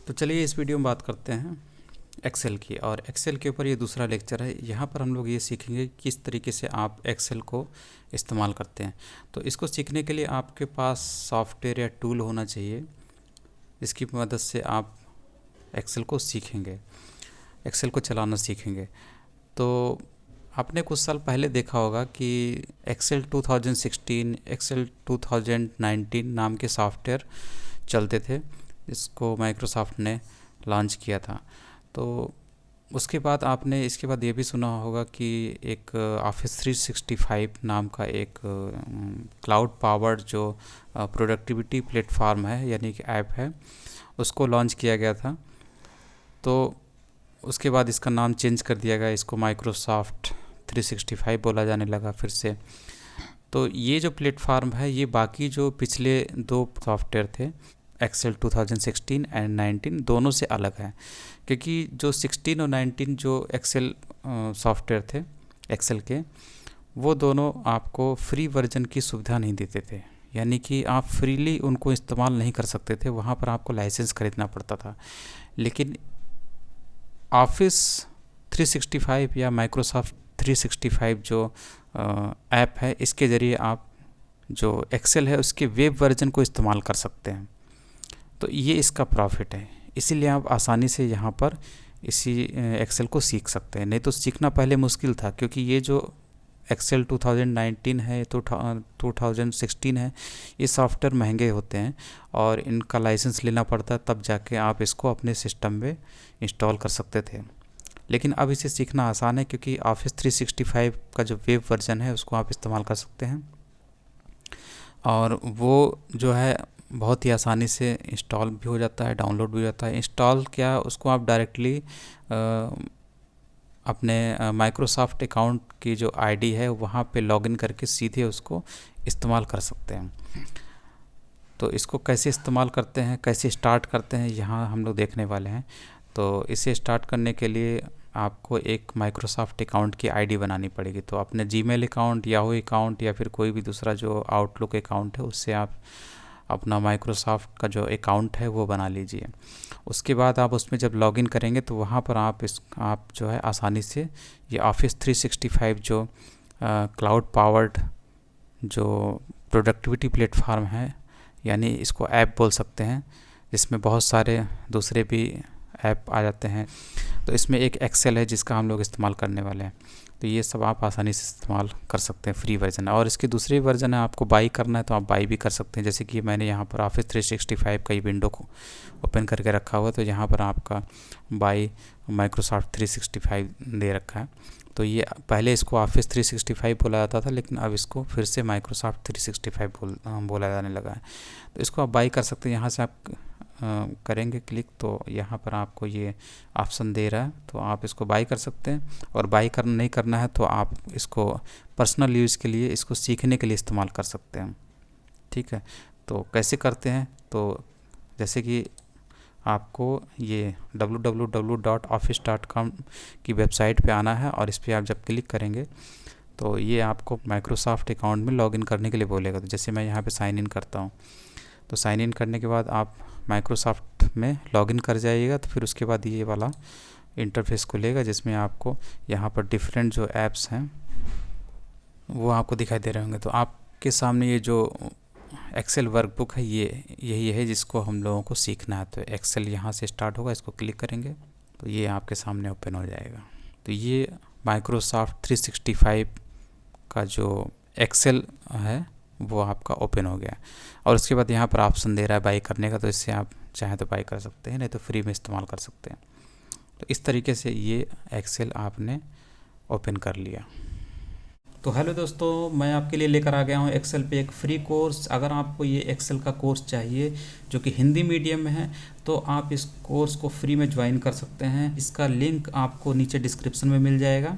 तो चलिए इस वीडियो में बात करते हैं एक्सेल की। और एक्सेल के ऊपर ये दूसरा लेक्चर है। यहाँ पर हम लोग ये सीखेंगे किस तरीके से आप एक्सेल को इस्तेमाल करते हैं। तो इसको सीखने के लिए आपके पास सॉफ्टवेयर या टूल होना चाहिए जिसकी मदद से आप एक्सेल को सीखेंगे, एक्सेल को चलाना सीखेंगे। तो आपने कुछ साल पहले देखा होगा कि एक्सेल 2016, एक्सेल 2019 नाम के सॉफ्टवेयर चलते थे, इसको माइक्रोसॉफ्ट ने लॉन्च किया था। तो उसके बाद आपने इसके बाद ये भी सुना होगा कि एक ऑफिस 365 नाम का एक क्लाउड पावर्ड जो प्रोडक्टिविटी प्लेटफॉर्म है यानी कि ऐप है, उसको लॉन्च किया गया था। तो उसके बाद इसका नाम चेंज कर दिया गया, इसको माइक्रोसॉफ्ट 365 बोला जाने लगा फिर से। तो ये जो प्लेटफॉर्म है ये बाकी जो पिछले दो सॉफ्टवेयर थे एक्सेल 2016 एंड 19 दोनों से अलग है, क्योंकि जो 16 और 19 जो एक्सेल सॉफ्टवेयर थे एक्सेल के, वो दोनों आपको फ्री वर्जन की सुविधा नहीं देते थे, यानी कि आप फ्रीली उनको इस्तेमाल नहीं कर सकते थे, वहाँ पर आपको लाइसेंस खरीदना पड़ता था। लेकिन ऑफिस 365 या माइक्रोसॉफ्ट 365 जो ऐप है, इसके ज़रिए आप जो एक्सेल है उसके वेब वर्जन को इस्तेमाल कर सकते हैं। तो ये इसका प्रॉफिट है, इसीलिए आप आसानी से यहाँ पर इसी एक्सेल को सीख सकते हैं। नहीं तो सीखना पहले मुश्किल था, क्योंकि ये जो एक्सेल 2019 है तो 2016 है, ये सॉफ्टवेयर महंगे होते हैं और इनका लाइसेंस लेना पड़ता है, तब जाके आप इसको अपने सिस्टम में इंस्टॉल कर सकते थे। लेकिन अब इसे सीखना आसान है, क्योंकि ऑफिस 365 का जो वेब वर्जन है उसको आप इस्तेमाल कर सकते हैं और वो जो है बहुत ही आसानी से इंस्टॉल भी हो जाता है, डाउनलोड भी हो जाता है। इंस्टॉल क्या, उसको आप डायरेक्टली अपने माइक्रोसॉफ्ट अकाउंट की जो आईडी है वहाँ पे लॉगिन करके सीधे उसको इस्तेमाल कर सकते हैं। तो इसको कैसे इस्तेमाल करते हैं, कैसे स्टार्ट करते हैं, यहाँ हम लोग देखने वाले हैं। तो इसे स्टार्ट करने के लिए आपको एक माइक्रोसॉफ्ट अकाउंट की आईडी बनानी पड़ेगी। तो अपने जीमेल अकाउंट, याहू अकाउंट या फिर कोई भी दूसरा जो आउटलुक अकाउंट है उससे आप अपना माइक्रोसॉफ्ट का जो अकाउंट है वो बना लीजिए। उसके बाद आप उसमें जब लॉगिन करेंगे तो वहाँ पर आप जो है आसानी से ये ऑफिस 365 जो क्लाउड पावर्ड जो प्रोडक्टिविटी प्लेटफॉर्म है, यानी इसको ऐप बोल सकते हैं, जिसमें बहुत सारे दूसरे भी ऐप आ जाते हैं। तो इसमें एक एक्सेल है जिसका हम लोग इस्तेमाल करने वाले हैं। तो ये सब आप आसानी से इस्तेमाल कर सकते हैं, फ्री वर्जन है। और इसके दूसरे वर्जन है, आपको बाई करना है तो आप बाई भी कर सकते हैं। जैसे कि मैंने यहाँ पर ऑफिस 365 का ये विंडो को ओपन करके रखा हुआ है, तो यहाँ पर आपका बाई माइक्रोसॉफ्ट 365 दे रखा है। तो ये पहले इसको ऑफिस 365 बोला जाता था, लेकिन अब इसको फिर से माइक्रोसॉफ्ट 365 बोला जाने लगा है। तो इसको आप बाई कर सकते हैं। यहाँ से आप करेंगे क्लिक तो यहाँ पर आपको ये ऑप्शन दे रहा है, तो आप इसको बाई कर सकते हैं। और बाई नहीं करना है तो आप इसको पर्सनल यूज़ के लिए, इसको सीखने के लिए इस्तेमाल कर सकते हैं। ठीक है, तो कैसे करते हैं, तो जैसे कि आपको ये www.office.com की वेबसाइट पे आना है और इस पर आप जब क्लिक करेंगे तो ये आपको माइक्रोसॉफ्ट अकाउंट में लॉगिन करने के लिए बोलेगा। तो जैसे मैं यहाँ पे साइन इन करता हूँ, तो साइन इन करने के बाद आप माइक्रोसॉफ्ट में लॉगिन कर जाइएगा। तो फिर उसके बाद ये वाला इंटरफेस खुलेगा, जिसमें आपको यहाँ पर डिफरेंट जो ऐप्स हैं वो आपको दिखाई दे रहे होंगे। तो आपके सामने ये जो एक्सेल वर्कबुक है ये यही है जिसको हम लोगों को सीखना है। तो एक्सेल यहाँ से स्टार्ट होगा, इसको क्लिक करेंगे तो ये आपके सामने ओपन हो जाएगा। तो ये माइक्रोसॉफ्ट 365 का जो एक्सेल है वो आपका ओपन हो गया। और उसके बाद यहाँ पर ऑप्शन दे रहा है बाई करने का, तो इससे आप चाहें तो बाई कर सकते हैं, नहीं तो फ्री में इस्तेमाल कर सकते हैं। तो इस तरीके से ये एक्सेल आपने ओपन कर लिया। तो हेलो दोस्तों, मैं आपके लिए लेकर आ गया हूँ एक्सेल पे एक फ्री कोर्स। अगर आपको ये एक्सेल का कोर्स चाहिए जो कि हिंदी मीडियम में है, तो आप इस कोर्स को फ्री में ज्वाइन कर सकते हैं। इसका लिंक आपको नीचे डिस्क्रिप्शन में मिल जाएगा।